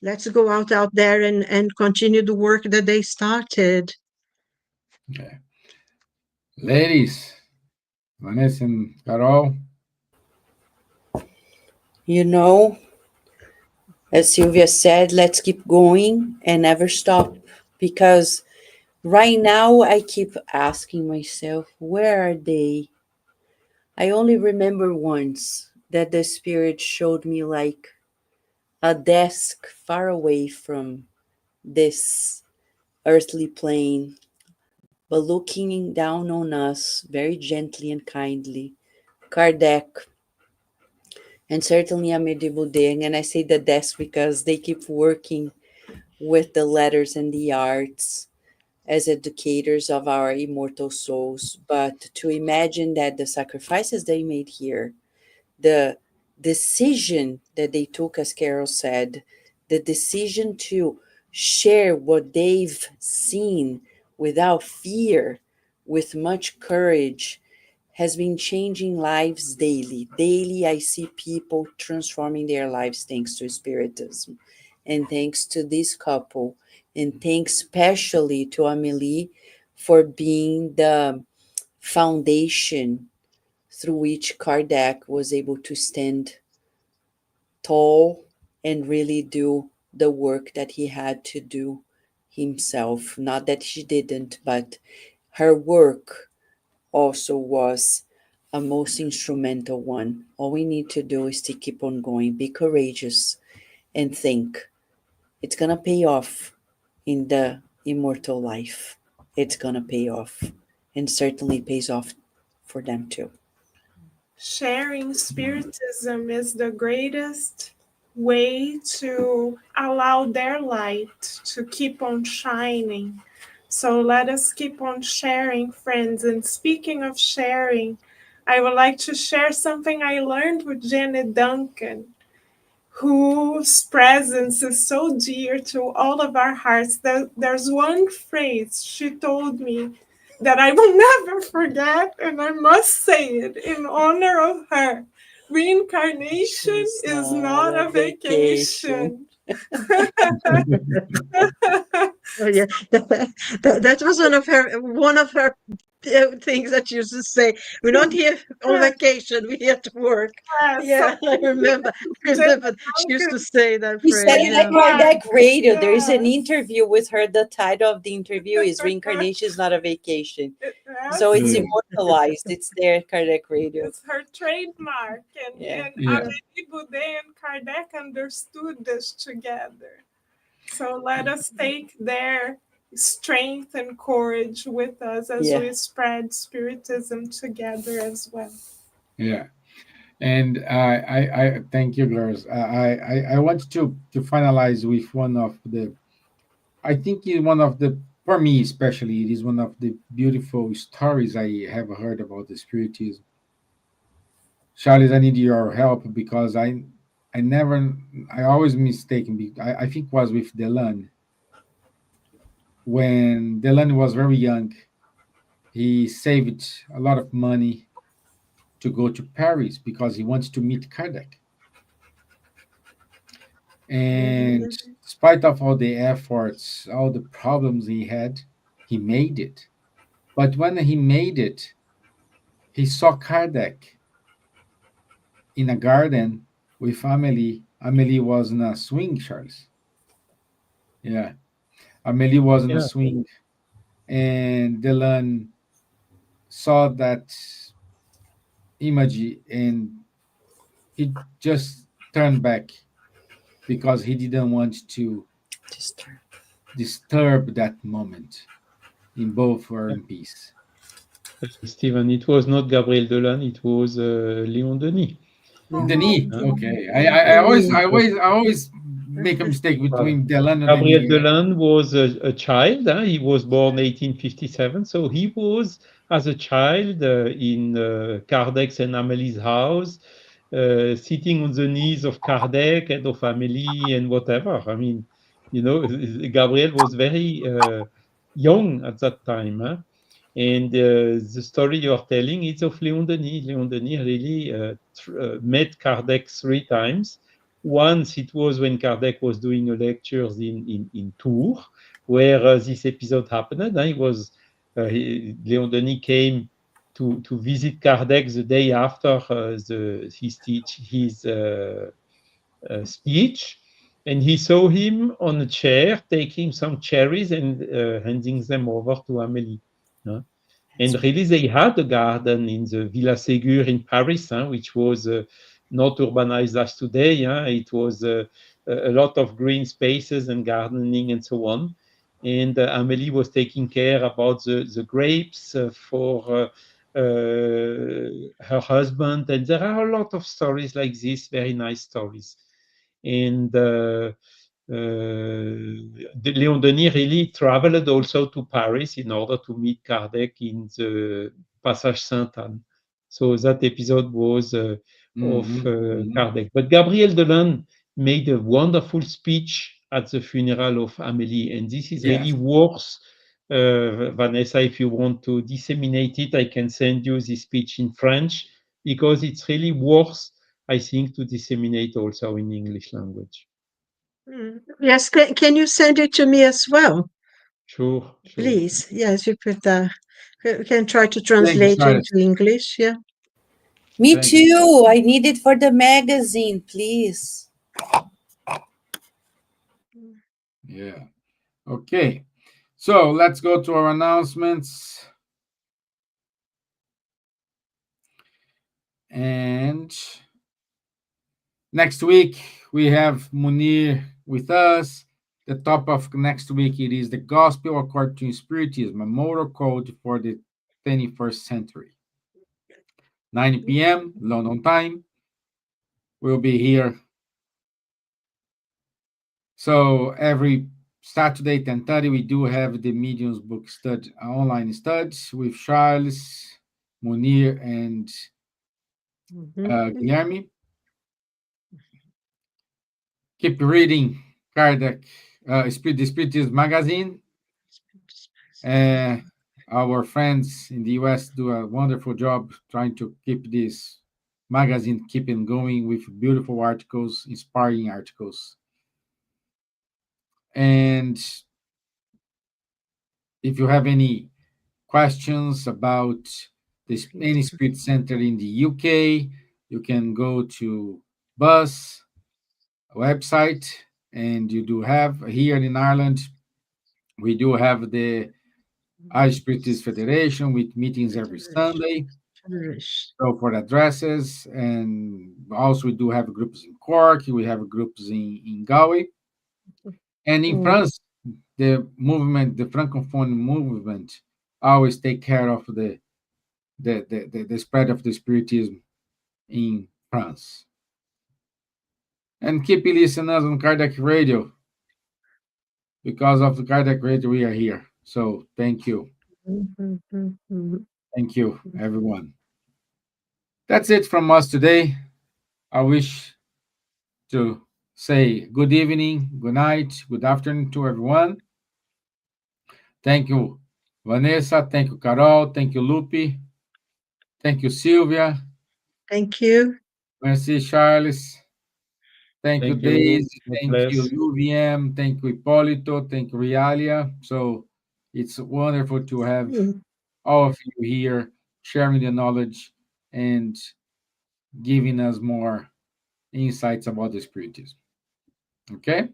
let's go out there and continue the work that they started. Yeah. Ladies, Vanessa and Carol. As Silvia said, let's keep going and never stop, because right now I keep asking myself, where are they? I only remember once that the spirit showed me like a desk far away from this earthly plane, but looking down on us very gently and kindly. Kardec, and certainly Amélie Boudin. And I say the desk because they keep working with the letters and the arts as educators of our immortal souls. But to imagine that the sacrifices they made here, the decision that they took, as Carol said, the decision to share what they've seen without fear, with much courage, has been changing lives daily. Daily, I see people transforming their lives thanks to Spiritism and thanks to this couple, and thanks especially to Amelie for being the foundation through which Kardec was able to stand tall and really do the work that he had to do himself. Not that she didn't, but her work also was a most instrumental one. All we need to do is to keep on going, be courageous, and think it's gonna pay off in the immortal life. It's gonna pay off, and certainly pays off for them too. Sharing spiritism is the greatest way to allow their light to keep on shining. So let us keep on sharing, friends. And speaking of sharing, I would like to share something I learned with Janet Duncan, whose presence is so dear to all of our hearts. There's one phrase she told me that I will never forget, and I must say it in honor of her. Reincarnation is not a vacation. Oh yeah, that was one of her things that she used to say. We're not here on vacation. We're here to work. Yeah, So I remember. She used to say that We said phrase. it at Yeah. Kardec Radio. There is an Yes. interview with her. The title of the interview is Reincarnation is Not a Vacation. So it's Yeah. immortalized. It's there at Kardec Radio. It's her trademark, and, Yeah. and Yeah. Amélie Boudet and Kardec understood this together. So let us take their strength and courage with us as Yeah. we spread spiritism together as well. Yeah. And I thank you, girls. I want to finalize with one of the, I think is one of the, for me especially, it is one of the beautiful stories I have heard about the Spiritism. Charles, I need your help because I never, I always mistaken. I think it was with Delan. When Delan was very young, he saved a lot of money to go to Paris because he wants to meet Kardec. And despite of all the efforts, all the problems he had, he made it. But when he made it, he saw Kardec in a garden with Amelie. Amelie was in a swing, Charles. Yeah, Amelie was in a Yeah. swing, and Dylan saw that image, and he just turned back because he didn't want to disturb that moment. In both were in peace. Stevan, it was not Gabriel Dolan, it was Léon Denis. Denis, Huh? okay. I always make a mistake Voilà. between Delan and Gabriel Denis. Dolan was a child. He was born 1857, so he was as a child in Kardec's and Amelie's house, sitting on the knees of Kardec and of Amelie and whatever. I mean, Gabriel was very young at that time. Huh? And the story you are telling is of Léon Denis. Léon Denis really met Kardec 3 times. Once it was when Kardec was doing a lectures in Tours, where this episode happened. Léon Denis came to visit Kardec the day after his speech, and he saw him on a chair taking some cherries and handing them over to Amélie. And really, they had a garden in the Villa Ségur in Paris, which was not urbanized as today. It was a lot of green spaces and gardening and so on. And Amélie was taking care about the grapes for her husband. And there are a lot of stories like this, very nice stories. And Léon Denis really traveled also to Paris in order to meet Kardec in the Passage Sainte-Anne. So that episode was of Kardec. But Gabriel Delan made a wonderful speech at the funeral of Amélie. And this is Yes. really worth, Vanessa, if you want to disseminate it, I can send you this speech in French, because it's really worth, I think, to disseminate also in English language. Yes, can you send it to me as well? Sure. Please. Yes, you could. We can try to Thank you, translate Charles. into English. Yeah. Me Thank you. too. I need it for the magazine, please. Yeah. Okay. So let's go to our announcements. And next week we have Munir with us. The topic of next week it is the gospel according to Spiritism, a moral code for the 21st century. 9 p.m. London time. We'll be here. So every Saturday, 10:30, we do have the Mediums book study, online studies with Charles, Munir, and Guilherme. Keep reading Kardec, the Spiritism magazine. Our friends in the US do a wonderful job trying to keep this magazine keeping going with beautiful articles, inspiring articles. And if you have any questions about any spirit center in the UK, you can go to BUS website, and you do have here in Ireland, we do have the Irish Spiritist Federation with meetings every Sunday. So for addresses, and also we do have groups in Cork, we have groups in Galway, and in France, the movement, the Francophone movement, always take care of the spread of the Spiritism in France. And keep listening us on Kardec Radio. Because of the Kardec Radio, we are here. So thank you. Thank you, everyone. That's it from us today. I wish to say good evening, good night, good afternoon to everyone. Thank you, Vanessa. Thank you, Carol. Thank you, Lupi. Thank you, Silvia. Thank you. Merci, Charles. Thank you, Thank you. Daisy. God Thank bless. you, UVM. Thank you, Hipólito. Thank you, Realia. So it's wonderful to have all of you here sharing the knowledge and giving us more insights about the Spiritism. Okay?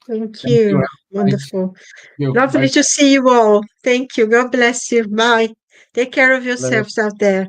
Thank Thank you. you. Have a night. Wonderful. Thank you. Lovely Bye. to see you all. Thank you. God bless you. Bye. Take care of yourselves out there.